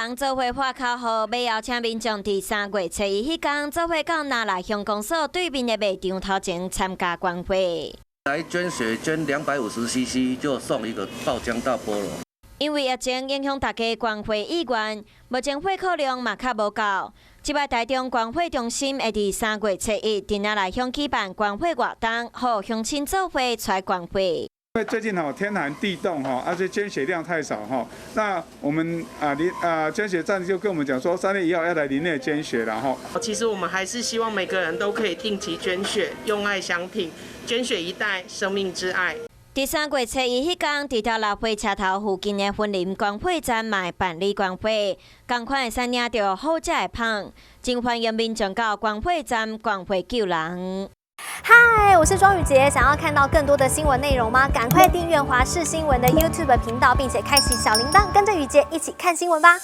人做伙画口号，要邀请民众伫3月初1迄天做伙到南来乡公所对面的卖场头前参加捐血。来捐血捐250cc 就送一个爆浆大菠萝。因为疫情影响大家捐血意愿，目前血库量嘛较无够。即摆台中捐血中心会伫3月初1伫南来乡举办捐血活动，互乡亲做伙出来捐血。因为最近天寒地冻而且捐血量太少那我们捐血站就跟我们讲说3月1号要来林内捐血了其实我们还是希望每个人都可以定期捐血，用爱相挺，捐血一代，生命之爱。伫3月初1迄天，伫条老火车头附近的婚林捐血站卖办理捐血，同款会使领到好食的棒，真欢迎民众到捐血站捐血救人。嗨，我是庄宇杰，想要看到更多的新闻内容吗？赶快订阅华视新闻的 YouTube 频道，并且开启小铃铛，跟着宇杰一起看新闻吧。